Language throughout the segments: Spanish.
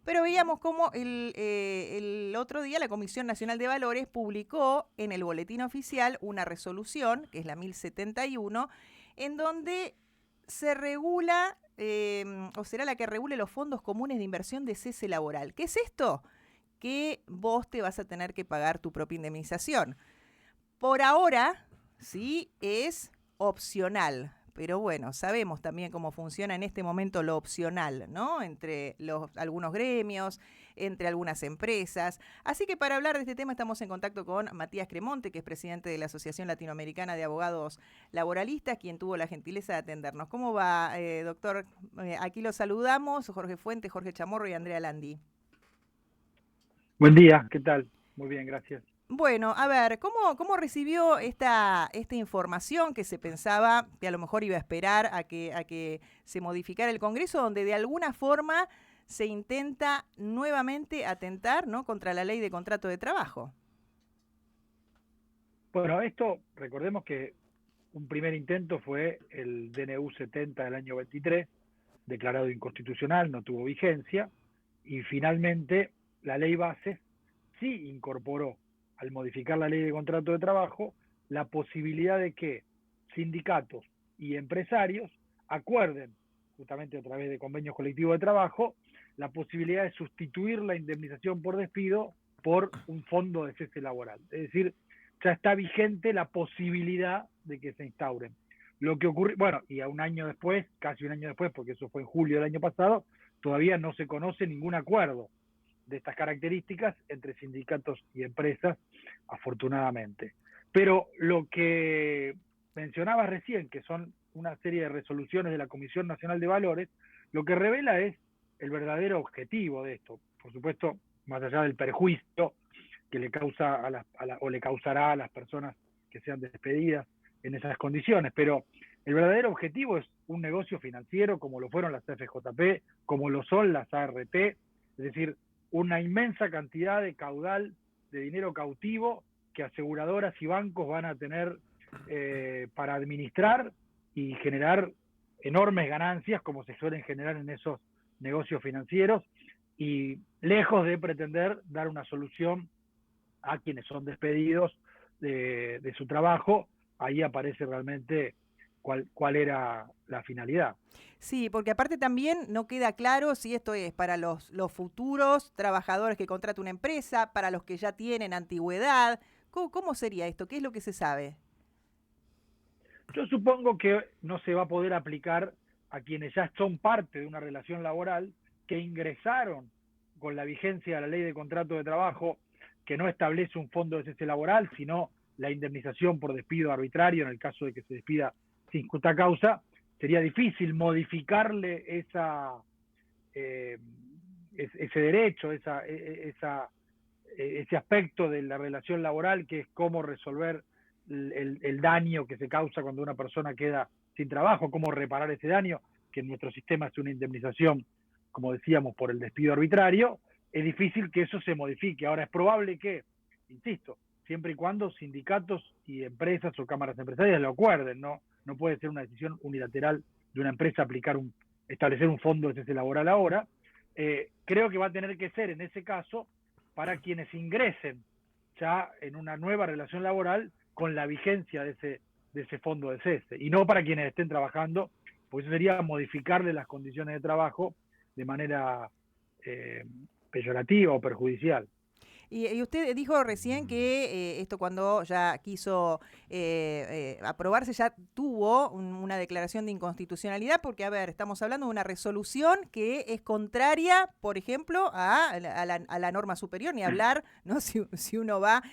Pero veíamos cómo el otro día la Comisión Nacional de Valores publicó en el Boletín Oficial una resolución, que es la 1071, en donde se regula, o será la que regule los fondos comunes de inversión de cese laboral. ¿Qué es esto? Que vos te vas a tener que pagar tu propia indemnización. Por ahora, sí, es opcional. Pero bueno, sabemos también cómo funciona en este momento lo opcional, ¿no? Entre algunos gremios, entre algunas empresas. Así que para hablar de este tema estamos en contacto con Matías Cremonte, que es presidente de la Asociación Latinoamericana de Abogados Laboralistas, quien tuvo la gentileza de atendernos. ¿Cómo va, doctor? Aquí lo saludamos, Jorge Fuentes, Jorge Chamorro y Andrea Landi. Buen día, ¿qué tal? Muy bien, gracias. Bueno, a ver, ¿cómo recibió esta información que se pensaba que a lo mejor iba a esperar a que se modificara el Congreso, donde de alguna forma se intenta nuevamente atentar, ¿no?, contra la ley de contrato de trabajo? Bueno, esto, recordemos que un primer intento fue el DNU 70 del año 23, declarado inconstitucional, no tuvo vigencia, y finalmente la ley base sí incorporó, al modificar la ley de contrato de trabajo, la posibilidad de que sindicatos y empresarios acuerden, justamente a través de convenios colectivos de trabajo, la posibilidad de sustituir la indemnización por despido por un fondo de cese laboral. Es decir, ya está vigente la posibilidad de que se instauren. Lo que ocurre, bueno, y a un año después, casi un año después, porque eso fue en julio del año pasado, todavía no se conoce ningún acuerdo de estas características entre sindicatos y empresas, afortunadamente. Pero lo que mencionabas recién, que son una serie de resoluciones de la Comisión Nacional de Valores, lo que revela es el verdadero objetivo de esto. Por supuesto, más allá del perjuicio que le causa o le causará a las personas que sean despedidas en esas condiciones, pero el verdadero objetivo es un negocio financiero como lo fueron las FJP, como lo son las ART, es decir, una inmensa cantidad de caudal de dinero cautivo que aseguradoras y bancos van a tener para administrar y generar enormes ganancias como se suelen generar en esos negocios financieros, y lejos de pretender dar una solución a quienes son despedidos de su trabajo, ahí aparece realmente cuál era la finalidad. Sí, porque aparte también no queda claro si esto es para los futuros trabajadores que contrata una empresa, para los que ya tienen antigüedad. ¿Cómo sería esto? ¿Qué es lo que se sabe? Yo supongo que no se va a poder aplicar a quienes ya son parte de una relación laboral, que ingresaron con la vigencia de la ley de contrato de trabajo, que no establece un fondo de cese laboral, sino la indemnización por despido arbitrario en el caso de que se despida sin justa causa. Sería difícil modificarle eh, ese derecho, ese aspecto de la relación laboral, que es cómo resolver el daño que se causa cuando una persona queda sin trabajo, cómo reparar ese daño, que en nuestro sistema es una indemnización, como decíamos, por el despido arbitrario. Es difícil que eso se modifique. Ahora, es probable que, insisto, siempre y cuando sindicatos y empresas o cámaras empresariales lo acuerden, no puede ser una decisión unilateral de una empresa establecer un fondo de cese laboral ahora. Creo que va a tener que ser en ese caso para quienes ingresen ya en una nueva relación laboral con la vigencia de ese fondo de cese, y no para quienes estén trabajando, pues eso sería modificarle las condiciones de trabajo de manera eh, peyorativa o perjudicial. Y usted dijo recién que esto cuando ya quiso aprobarse ya tuvo una declaración de inconstitucionalidad porque, a ver, estamos hablando de una resolución que es contraria, por ejemplo, a la norma superior, ni hablar, ¿no? Si uno va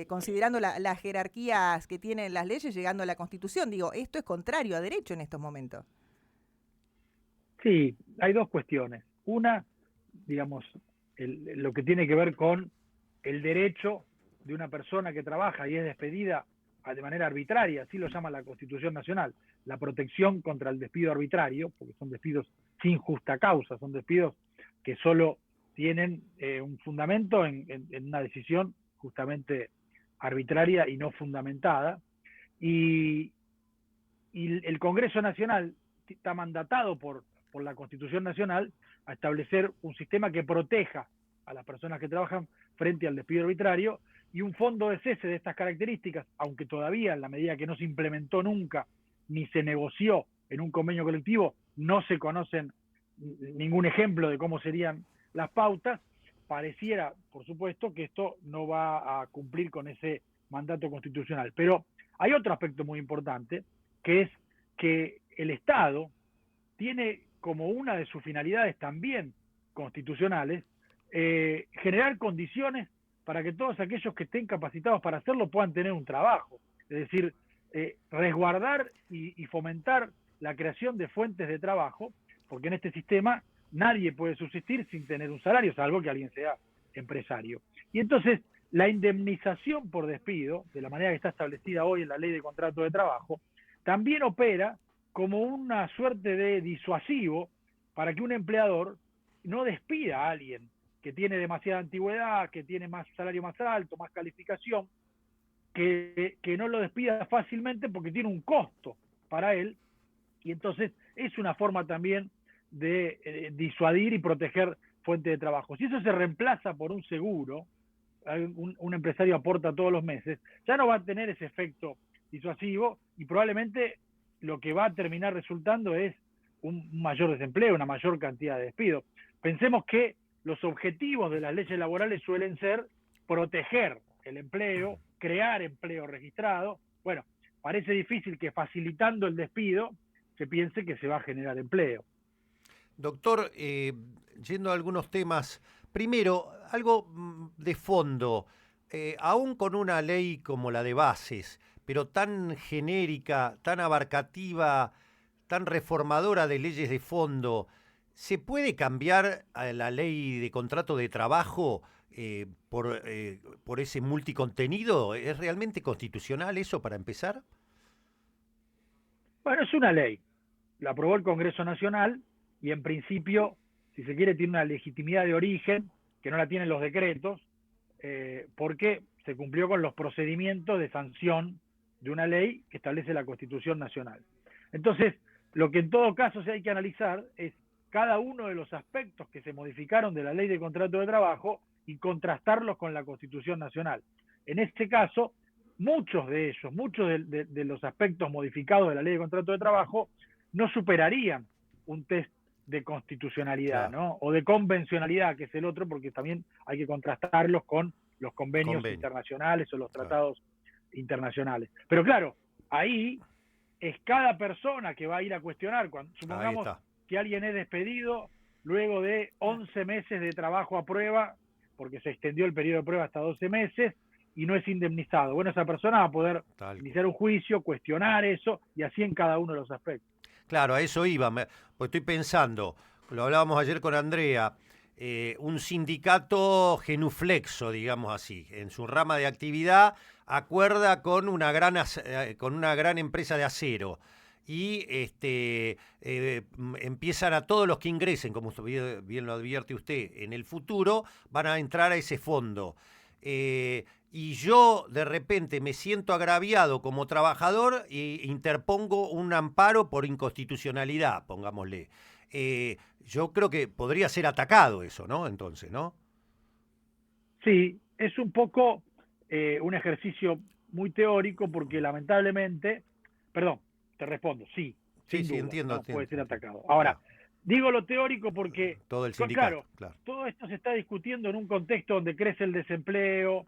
considerando las jerarquías que tienen las leyes, llegando a la Constitución. Digo, esto es contrario a derecho en estos momentos. Sí, hay dos cuestiones. Una, digamos, lo que tiene que ver con el derecho de una persona que trabaja y es despedida de manera arbitraria, así lo llama la Constitución Nacional, la protección contra el despido arbitrario, porque son despidos sin justa causa, son despidos que solo tienen un fundamento en una decisión justamente arbitraria y no fundamentada. Y, y el Congreso Nacional está mandatado por la Constitución Nacional a establecer un sistema que proteja a las personas que trabajan frente al despido arbitrario, y un fondo de cese de estas características, aunque todavía en la medida que no se implementó nunca ni se negoció en un convenio colectivo, no se conocen ningún ejemplo de cómo serían las pautas. Pareciera, por supuesto, que esto no va a cumplir con ese mandato constitucional. Pero hay otro aspecto muy importante, que es que el Estado tiene como una de sus finalidades también constitucionales generar condiciones para que todos aquellos que estén capacitados para hacerlo puedan tener un trabajo. Es decir, resguardar y fomentar la creación de fuentes de trabajo, porque en este sistema nadie puede subsistir sin tener un salario, salvo que alguien sea empresario. Y entonces, la indemnización por despido, de la manera que está establecida hoy en la Ley de Contrato de Trabajo, también opera como una suerte de disuasivo para que un empleador no despida a alguien que tiene demasiada antigüedad, que tiene más salario más alto, más calificación, que no lo despida fácilmente porque tiene un costo para él, y entonces es una forma también de disuadir y proteger fuentes de trabajo. Si eso se reemplaza por un seguro, un empresario aporta todos los meses, ya no va a tener ese efecto disuasivo, y probablemente lo que va a terminar resultando es un mayor desempleo, una mayor cantidad de despidos. Pensemos que los objetivos de las leyes laborales suelen ser proteger el empleo, crear empleo registrado. Bueno, parece difícil que facilitando el despido se piense que se va a generar empleo. Doctor, yendo a algunos temas, primero, algo de fondo, aún con una ley como la de bases, pero tan genérica, tan abarcativa, tan reformadora de leyes de fondo, ¿se puede cambiar a la ley de contrato de trabajo por ese multicontenido? ¿Es realmente constitucional eso para empezar? Bueno, es una ley, la aprobó el Congreso Nacional, y en principio, si se quiere, tiene una legitimidad de origen que no la tienen los decretos, porque se cumplió con los procedimientos de sanción de una ley que establece la Constitución Nacional. Entonces, lo que en todo caso se hay que analizar es cada uno de los aspectos que se modificaron de la Ley de Contrato de Trabajo y contrastarlos con la Constitución Nacional. En este caso, muchos de ellos, muchos de los aspectos modificados de la Ley de Contrato de Trabajo no superarían un test de constitucionalidad, Claro. ¿no? O de convencionalidad, que es el otro, porque también hay que contrastarlos con los convenios internacionales o los tratados internacionales. Pero claro, ahí es cada persona que va a ir a cuestionar. Supongamos que alguien es despedido luego de 11 meses de trabajo a prueba, porque se extendió el periodo de prueba hasta 12 meses, y no es indemnizado. Bueno, esa persona va a poder iniciar un juicio, cuestionar eso, y así en cada uno de los aspectos. Claro, a eso iba, pues estoy pensando, lo hablábamos ayer con Andrea, un sindicato genuflexo, digamos así, en su rama de actividad acuerda con una gran empresa de acero y empiezan a todos los que ingresen, como bien lo advierte usted, en el futuro van a entrar a ese fondo. Y yo de repente me siento agraviado como trabajador e interpongo un amparo por inconstitucionalidad, pongámosle. Yo creo que podría ser atacado eso, ¿no? Entonces, ¿no? Sí, es un poco un ejercicio muy teórico, porque lamentablemente, perdón, te respondo, sí, sin duda, entiendo, no puede ser entiendo. atacado. Ahora, digo lo teórico porque, todo el sindicato, claro, todo esto se está discutiendo en un contexto donde crece el desempleo,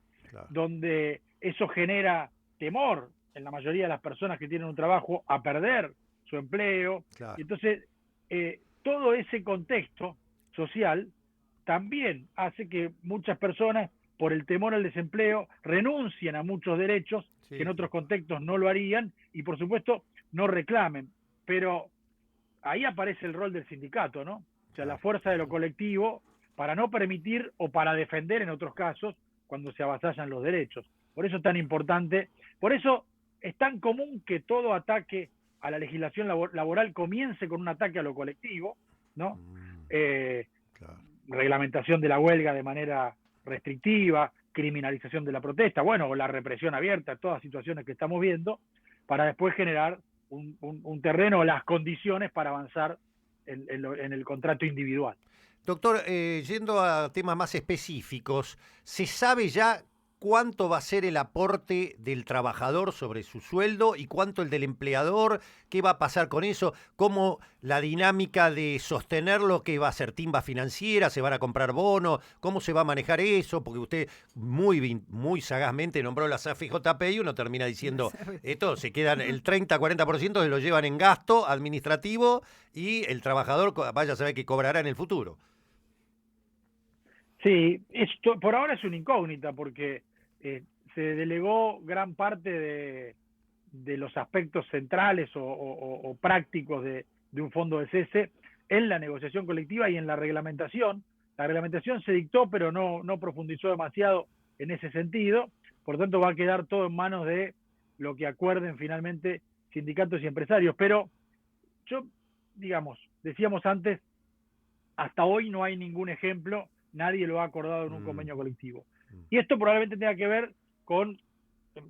donde eso genera temor en la mayoría de las personas que tienen un trabajo a perder su empleo. Y entonces, todo ese contexto social también hace que muchas personas, por el temor al desempleo, renuncien a muchos derechos que en otros contextos no lo harían, y por supuesto no reclamen. Pero ahí aparece el rol del sindicato, ¿no? O sea, la fuerza de lo colectivo para no permitir o para defender en otros casos cuando se avasallan los derechos. Por eso es tan importante, por eso es tan común que todo ataque a la legislación laboral comience con un ataque a lo colectivo, ¿no? Reglamentación de la huelga de manera restrictiva, criminalización de la protesta, bueno, o la represión abierta, todas situaciones que estamos viendo, para después generar un terreno o las condiciones para avanzar en el contrato individual. Doctor, yendo a temas más específicos, ¿se sabe ya cuánto va a ser el aporte del trabajador sobre su sueldo y cuánto el del empleador? ¿Qué va a pasar con eso? ¿Cómo la dinámica de sostenerlo? ¿Qué va a ser timba financiera? ¿Se van a comprar bonos? ¿Cómo se va a manejar eso? Porque usted muy sagazmente nombró las AFJP y uno termina diciendo, esto se quedan el 30-40% se lo llevan en gasto administrativo y el trabajador vaya a saber qué cobrará en el futuro. Sí, esto por ahora es una incógnita porque se delegó gran parte de los aspectos centrales o prácticos de un fondo de cese en la negociación colectiva y en la reglamentación. La reglamentación se dictó, pero no profundizó demasiado en ese sentido. Por tanto, va a quedar todo en manos de lo que acuerden finalmente sindicatos y empresarios. Pero yo, decíamos antes, hasta hoy no hay ningún ejemplo, nadie lo ha acordado en un convenio colectivo. Y esto probablemente tenga que ver con,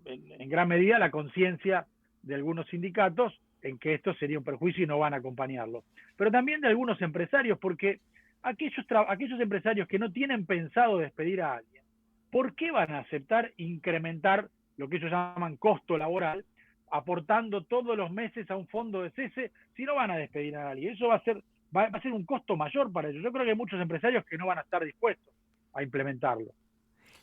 en gran medida, la conciencia de algunos sindicatos en que esto sería un perjuicio y no van a acompañarlo. Pero también de algunos empresarios, porque aquellos empresarios que no tienen pensado despedir a alguien, ¿por qué van a aceptar incrementar lo que ellos llaman costo laboral, aportando todos los meses a un fondo de cese si no van a despedir a alguien? Eso va a ser un costo mayor para ellos. Yo creo que hay muchos empresarios que no van a estar dispuestos a implementarlo.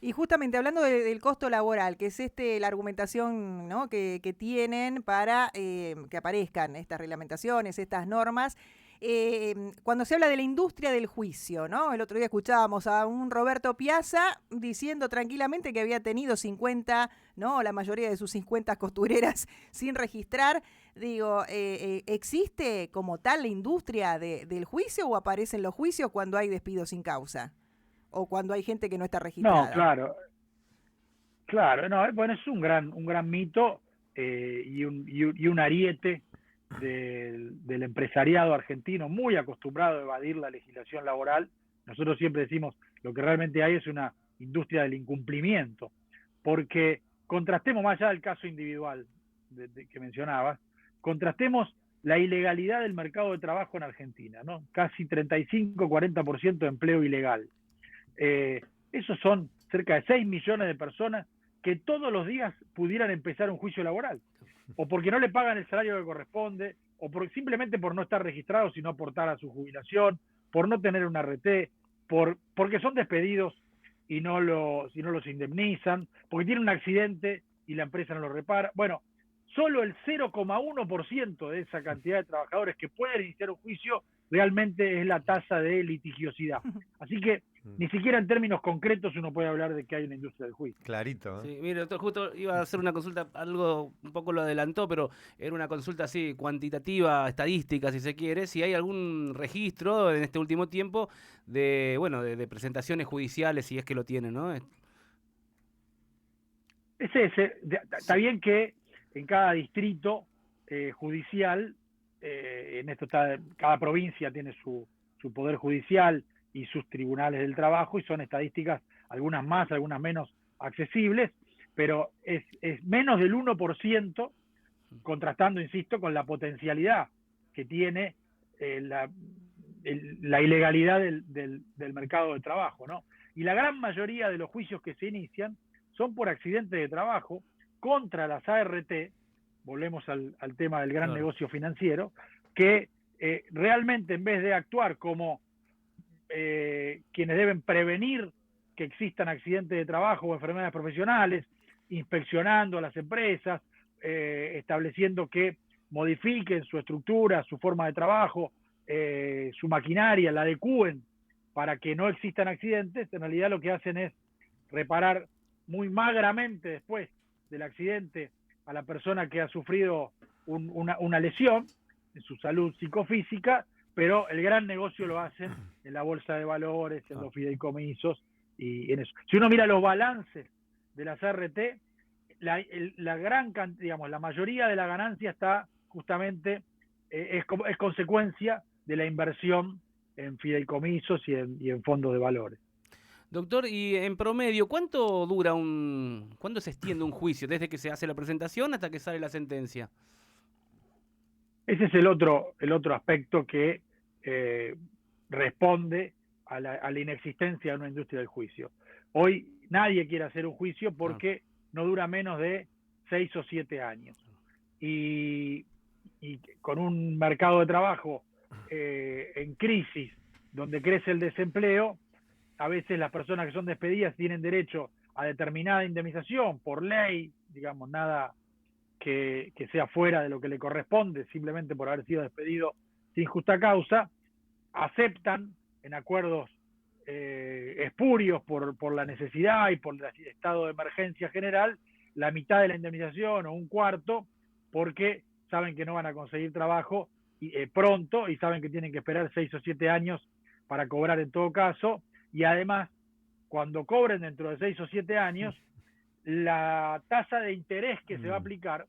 Y justamente hablando del costo laboral, que es la argumentación, ¿no?, que tienen para que aparezcan estas reglamentaciones, estas normas, cuando se habla de la industria del juicio, ¿no? El otro día escuchábamos a un Roberto Piazza diciendo tranquilamente que había tenido 50, ¿no?, la mayoría de sus 50 costureras sin registrar. Digo, ¿existe como tal la industria del juicio o aparecen los juicios cuando hay despidos sin causa? ¿O cuando hay gente que no está registrada? No, claro, no, bueno, es un gran mito y un ariete del empresariado argentino muy acostumbrado a evadir la legislación laboral. Nosotros siempre decimos, lo que realmente hay es una industria del incumplimiento, porque contrastemos más allá del caso individual que mencionabas, contrastemos la ilegalidad del mercado de trabajo en Argentina, ¿no? Casi 35-40% de empleo ilegal. Esos son cerca de 6 millones de personas que todos los días pudieran empezar un juicio laboral, o porque no le pagan el salario que corresponde, o simplemente por no estar registrados y no aportar a su jubilación, por no tener un RT, porque son despedidos y no los indemnizan, porque tienen un accidente y la empresa no lo repara. Bueno, solo el 0,1% de esa cantidad de trabajadores que pueden iniciar un juicio realmente es la tasa de litigiosidad. Así que ni siquiera en términos concretos uno puede hablar de que hay una industria del juicio. Clarito, ¿eh? Sí, mire, doctor, justo iba a hacer una consulta, algo un poco lo adelantó, pero era una consulta así cuantitativa, estadística, si se quiere, si hay algún registro en este último tiempo de presentaciones judiciales, si es que lo tienen, ¿no? Está bien que en cada distrito judicial, en esto cada provincia tiene su poder judicial y sus tribunales del trabajo, y son estadísticas, algunas más, algunas menos accesibles, pero es menos del 1%, contrastando, insisto, con la potencialidad que tiene la ilegalidad del mercado de trabajo, ¿no? Y la gran mayoría de los juicios que se inician son por accidente de trabajo contra las ART, volvemos al tema del gran negocio financiero, que realmente en vez de actuar como quienes deben prevenir que existan accidentes de trabajo o enfermedades profesionales, inspeccionando a las empresas, estableciendo que modifiquen su estructura, su forma de trabajo, su maquinaria, la adecúen para que no existan accidentes, en realidad lo que hacen es reparar muy magramente después del accidente a la persona que ha sufrido una lesión en su salud psicofísica, pero el gran negocio lo hacen en la bolsa de valores, en los fideicomisos y en eso. Si uno mira los balances de las ART, la mayoría de la ganancia está justamente, es consecuencia de la inversión en fideicomisos y en fondos de valores. Doctor, y en promedio, ¿cuánto se extiende un juicio desde que se hace la presentación hasta que sale la sentencia? Ese es el otro aspecto que responde a la inexistencia de una industria del juicio. Hoy nadie quiere hacer un juicio porque no dura menos de 6 o 7 años. Y con un mercado de trabajo en crisis, donde crece el desempleo, a veces las personas que son despedidas tienen derecho a determinada indemnización por ley, digamos, nada que sea fuera de lo que le corresponde, simplemente por haber sido despedido sin justa causa, aceptan en acuerdos espurios por la necesidad y por el estado de emergencia general, la mitad de la indemnización o un cuarto, porque saben que no van a conseguir trabajo pronto y saben que tienen que esperar 6 o 7 años para cobrar en todo caso, y además, cuando cobren dentro de 6 o 7 años, la tasa de interés que se va a aplicar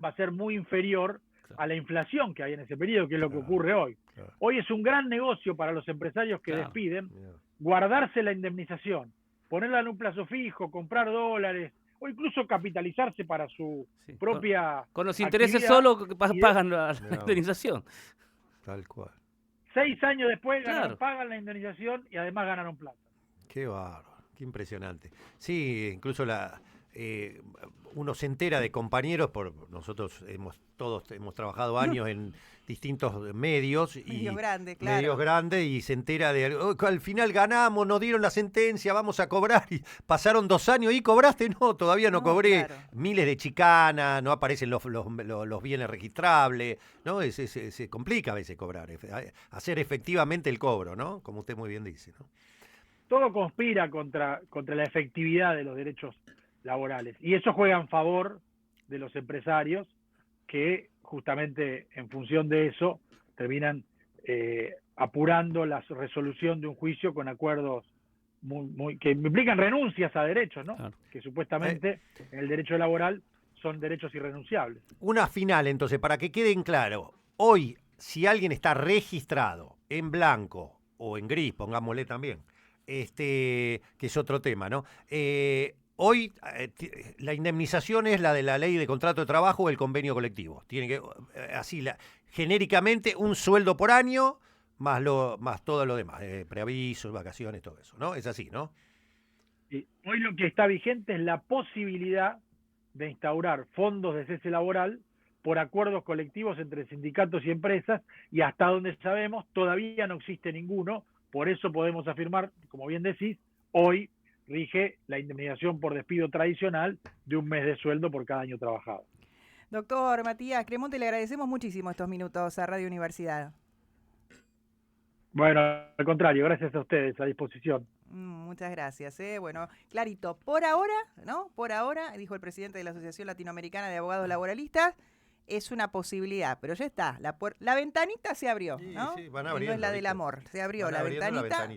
va a ser muy inferior a la inflación que hay en ese periodo, que es lo que ocurre hoy. Hoy es un gran negocio para los empresarios que despiden guardarse la indemnización, ponerla en un plazo fijo, comprar dólares, o incluso capitalizarse para su propia con los intereses solo pagan la indemnización. Tal cual. 6 años después pagan la indemnización y además ganaron plata. Qué bárbaro, qué impresionante. Sí, incluso uno se entera de compañeros, nosotros todos hemos trabajado años en distintos medios. Medios grandes, y se entera al final ganamos, nos dieron la sentencia, vamos a cobrar. Y pasaron 2 años y ¿cobraste? No, todavía no cobré. Claro. Miles de chicanas, no aparecen los bienes registrables, ¿no? Se complica a veces cobrar, hacer efectivamente el cobro, ¿no? Como usted muy bien dice, ¿no? Todo conspira contra la efectividad de los derechos laborales. Y eso juega en favor de los empresarios que justamente en función de eso terminan apurando la resolución de un juicio con acuerdos que implican renuncias a derechos, ¿no? Claro. Que supuestamente en el derecho laboral son derechos irrenunciables. Una final, entonces, para que queden claro. Hoy, si alguien está registrado en blanco o en gris, pongámosle también, que es otro tema, ¿no? Hoy la indemnización es la de la ley de contrato de trabajo o el convenio colectivo. Tiene que, genéricamente, un sueldo por año más todo lo demás, preavisos, vacaciones, todo eso, ¿no? Es así, ¿no? Sí. Hoy lo que está vigente es la posibilidad de instaurar fondos de cese laboral por acuerdos colectivos entre sindicatos y empresas, y hasta donde sabemos todavía no existe ninguno. Por eso podemos afirmar, como bien decís, hoy rige la indemnización por despido tradicional de 1 mes de sueldo por cada año trabajado. Doctor Matías Cremonte, le agradecemos muchísimo estos minutos a Radio Universidad. Bueno, al contrario, gracias a ustedes, a disposición. Muchas gracias. Bueno, clarito, por ahora, ¿no? Por ahora, dijo el presidente de la Asociación Latinoamericana de Abogados Laboralistas, es una posibilidad, pero ya está, la ventanita se abrió, ¿no? Sí, van abriendo, no es la del amor, se abrió la ventanita.